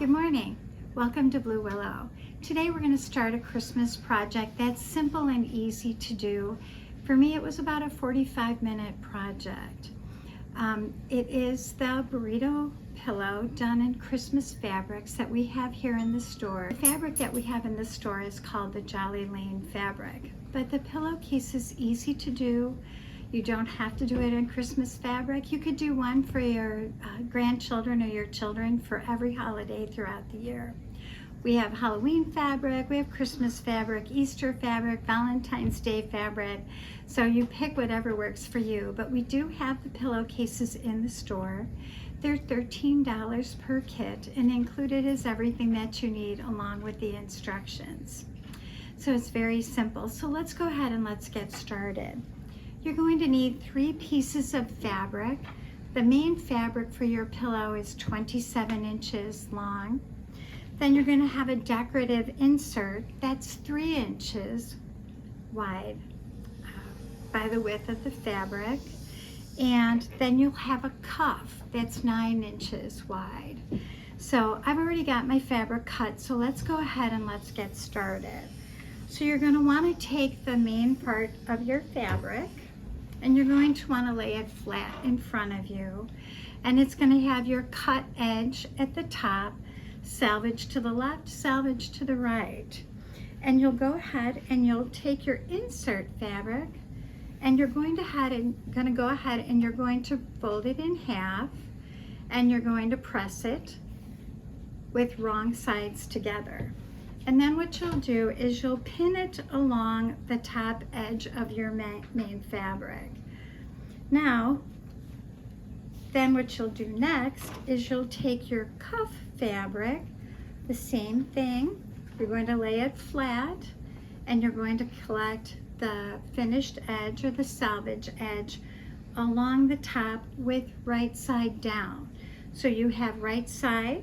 Good morning. Welcome to Blue Willow. Today we're going to start a Christmas project that's simple and easy to do. For me, it was about a 45-minute project. It is the Burrito Pillow done in Christmas fabrics that we have here in the store. The fabric that we have in the store is called the Jolly Lane fabric, but the pillowcase is easy to do. You don't have to do it in Christmas fabric. You could do one for your grandchildren or your children for every holiday throughout the year. We have Halloween fabric, we have Christmas fabric, Easter fabric, Valentine's Day fabric. So you pick whatever works for you. But we do have the pillowcases in the store. They're $13 per kit, and included is everything that you need along with the instructions. So it's very simple. So let's go ahead and let's get started. You're going to need 3 pieces of fabric. The main fabric for your pillow is 27 inches long. Then you're going to have a decorative insert that's 3 inches wide by the width of the fabric. And then you'll have a cuff that's 9 inches wide. So I've already got my fabric cut, so let's go ahead and let's get started. So you're going to want to take the main part of your fabric, and you're going to want to lay it flat in front of you. And it's going to have your cut edge at the top, salvage to the left, salvage to the right. And you'll go ahead and you'll take your insert fabric, and you're going to go ahead and you're going to fold it in half, and you're going to press it with wrong sides together. And then what you'll do is you'll pin it along the top edge of your main fabric. Now, then what you'll do next is you'll take your cuff fabric, the same thing, you're going to lay it flat, and you're going to collect the finished edge or the salvage edge along the top with right side down. So you have right side.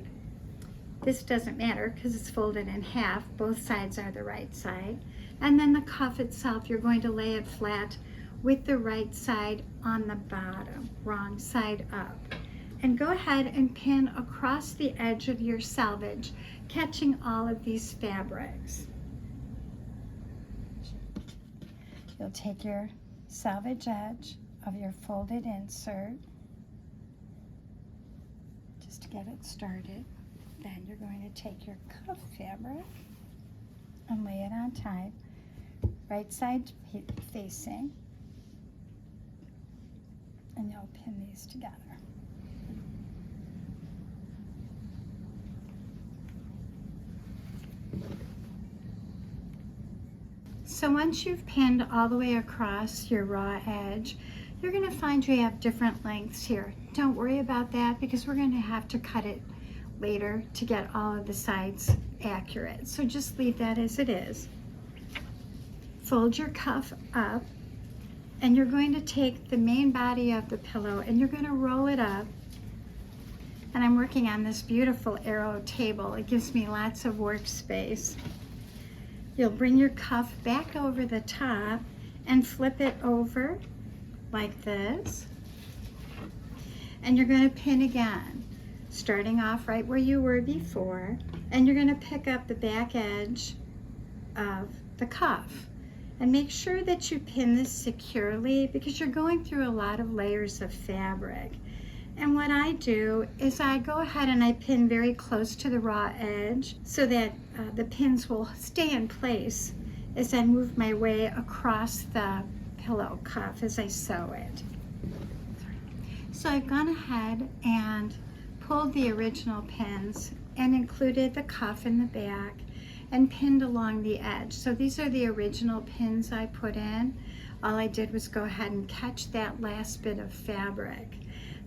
This doesn't matter because it's folded in half. Both sides are the right side. And then the cuff itself, you're going to lay it flat with the right side on the bottom, wrong side up. And go ahead and pin across the edge of your salvage, catching all of these fabrics. You'll take your salvage edge of your folded insert, just to get it started. Then you're going to take your cuff fabric and lay it on top, right side facing, and you'll pin these together. So once you've pinned all the way across your raw edge, you're going to find you have different lengths here. Don't worry about that because we're going to have to cut it later to get all of the sides accurate. So just leave that as it is. Fold your cuff up, and you're going to take the main body of the pillow and you're going to roll it up. And I'm working on this beautiful arrow table. It gives me lots of workspace. You'll bring your cuff back over the top and flip it over like this. And you're going to pin again, starting off right where you were before, and you're going to pick up the back edge of the cuff. And make sure that you pin this securely because you're going through a lot of layers of fabric. And what I do is I go ahead and I pin very close to the raw edge so that the pins will stay in place as I move my way across the pillow cuff as I sew it. So I've gone ahead and pulled the original pins and included the cuff in the back and pinned along the edge. So these are the original pins I put in. All I did was go ahead and catch that last bit of fabric.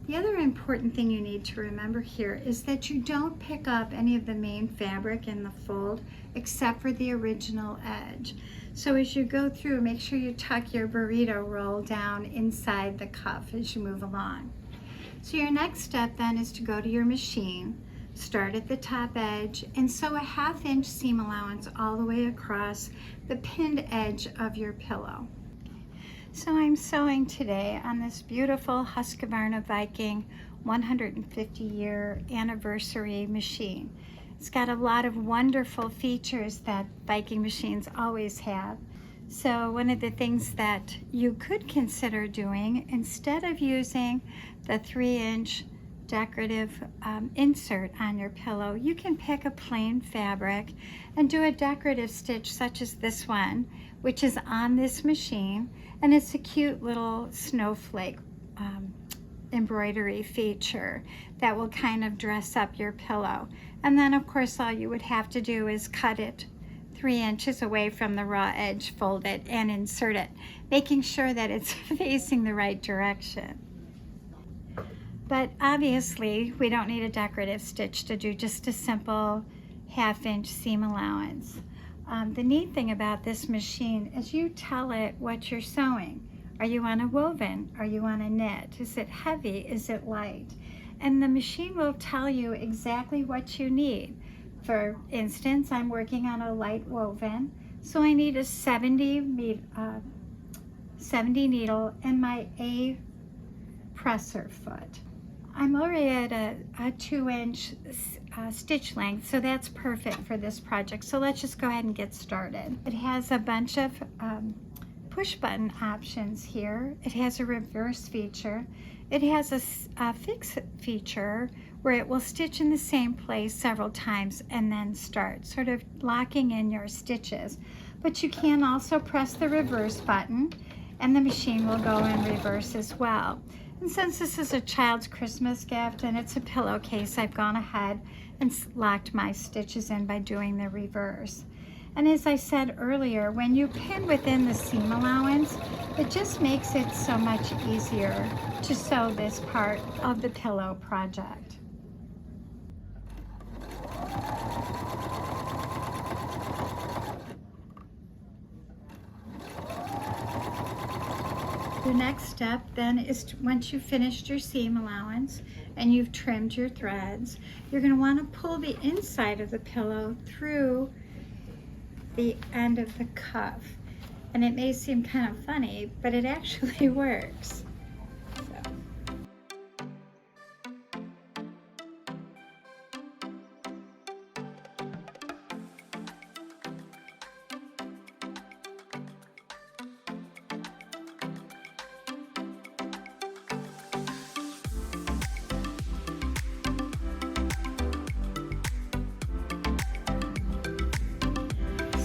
The other important thing you need to remember here is that you don't pick up any of the main fabric in the fold except for the original edge. So as you go through, make sure you tuck your burrito roll down inside the cuff as you move along. So your next step then is to go to your machine, start at the top edge, and sew a 1/2 inch seam allowance all the way across the pinned edge of your pillow. So I'm sewing today on this beautiful Husqvarna Viking 150-year anniversary machine. It's got a lot of wonderful features that Viking machines always have. So one of the things that you could consider doing, instead of using the 3-inch decorative insert on your pillow, you can pick a plain fabric and do a decorative stitch such as this one, which is on this machine, and it's a cute little snowflake embroidery feature that will kind of dress up your pillow. And then of course all you would have to do is cut it 3 inches away from the raw edge, fold it, and insert it, making sure that it's facing the right direction. But obviously, we don't need a decorative stitch to do just a simple 1/2-inch seam allowance. The neat thing about this machine is you tell it what you're sewing. Are you on a woven? Are you on a knit? Is it heavy? Is it light? And the machine will tell you exactly what you need. For instance, I'm working on a light woven, so I need a 70 needle and my A presser foot. I'm already at a 2-inch stitch length, so that's perfect for this project. So let's just go ahead and get started. It has a bunch of push button options here. It has a reverse feature. It has a fix feature where it will stitch in the same place several times and then start, sort of locking in your stitches. But you can also press the reverse button and the machine will go in reverse as well. And since this is a child's Christmas gift and it's a pillowcase, I've gone ahead and locked my stitches in by doing the reverse. And as I said earlier, when you pin within the seam allowance, it just makes it so much easier to sew this part of the pillow project. The next step then is once you've finished your seam allowance and you've trimmed your threads, you're going to want to pull the inside of the pillow through the end of the cuff. And it may seem kind of funny, but it actually works.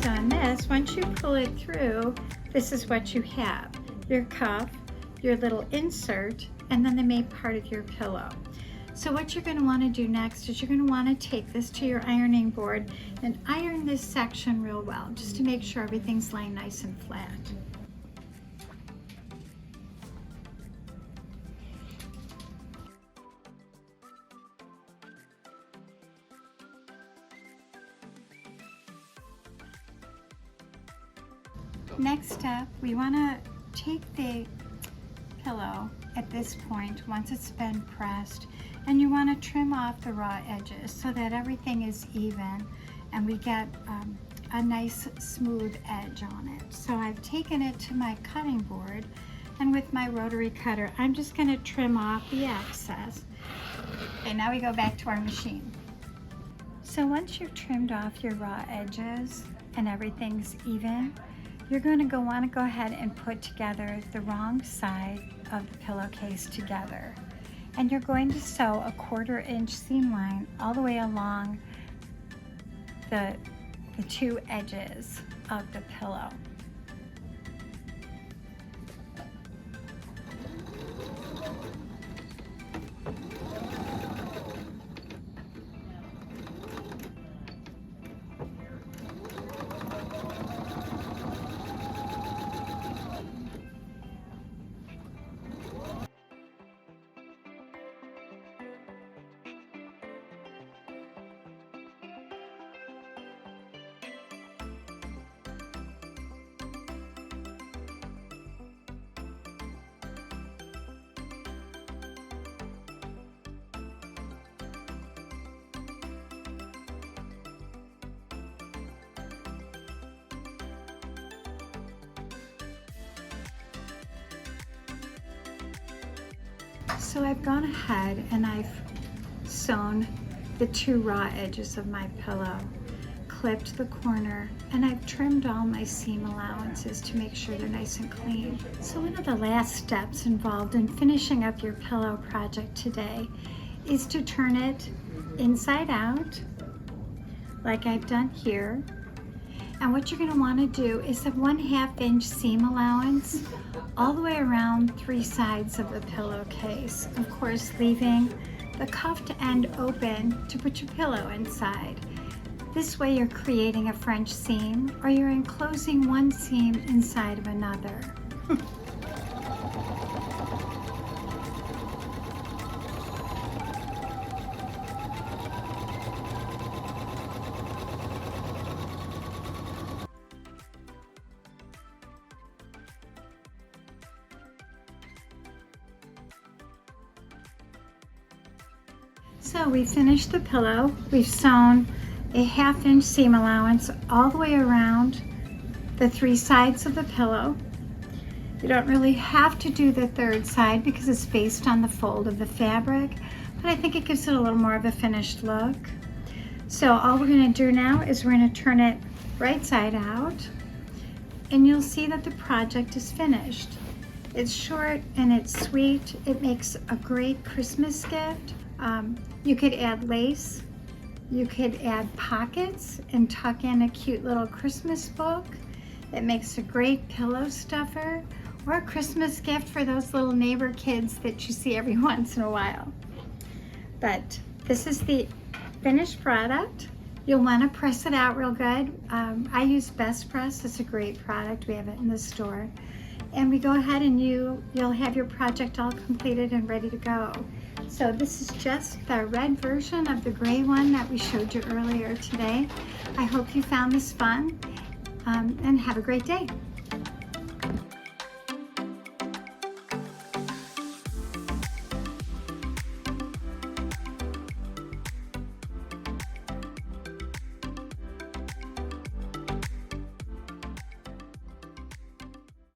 So on this, once you pull it through, this is what you have. Your cuff, your little insert, and then the main part of your pillow. So what you're going to want to do next is you're going to want to take this to your ironing board and iron this section real well, just to make sure everything's laying nice and flat. Next up, we want to take the pillow at this point, once it's been pressed, and you want to trim off the raw edges so that everything is even and we get a nice smooth edge on it. So I've taken it to my cutting board, and with my rotary cutter, I'm just going to trim off the excess. Okay, now we go back to our machine. So once you've trimmed off your raw edges and everything's even, you're going to want to go ahead and put together the wrong side of the pillowcase together. And you're going to sew a 1/4-inch seam line all the way along the two edges of the pillow. So I've gone ahead and I've sewn the 2 raw edges of my pillow, clipped the corner, and I've trimmed all my seam allowances to make sure they're nice and clean. So one of the last steps involved in finishing up your pillow project today is to turn it inside out, like I've done here. And what you're going to want to do is a 1/2 inch seam allowance all the way around 3 sides of the pillowcase. Of course, leaving the cuffed end open to put your pillow inside. This way you're creating a French seam, or you're enclosing one seam inside of another. So we finished the pillow. We've sewn a 1/2 inch seam allowance all the way around the 3 sides of the pillow. You don't really have to do the 3rd side because it's based on the fold of the fabric, but I think it gives it a little more of a finished look. So all we're going to do now is we're going to turn it right side out, and you'll see that the project is finished. It's short and it's sweet. It makes a great Christmas gift. You could add lace, you could add pockets and tuck in a cute little Christmas book. It makes a great pillow stuffer, or a Christmas gift for those little neighbor kids that you see every once in a while. But this is the finished product. You'll want to press it out real good. I use Best Press. It's a great product. We have it in the store. And we go ahead and you'll have your project all completed and ready to go. So this is just the red version of the gray one that we showed you earlier today. I hope you found this fun, and have a great day.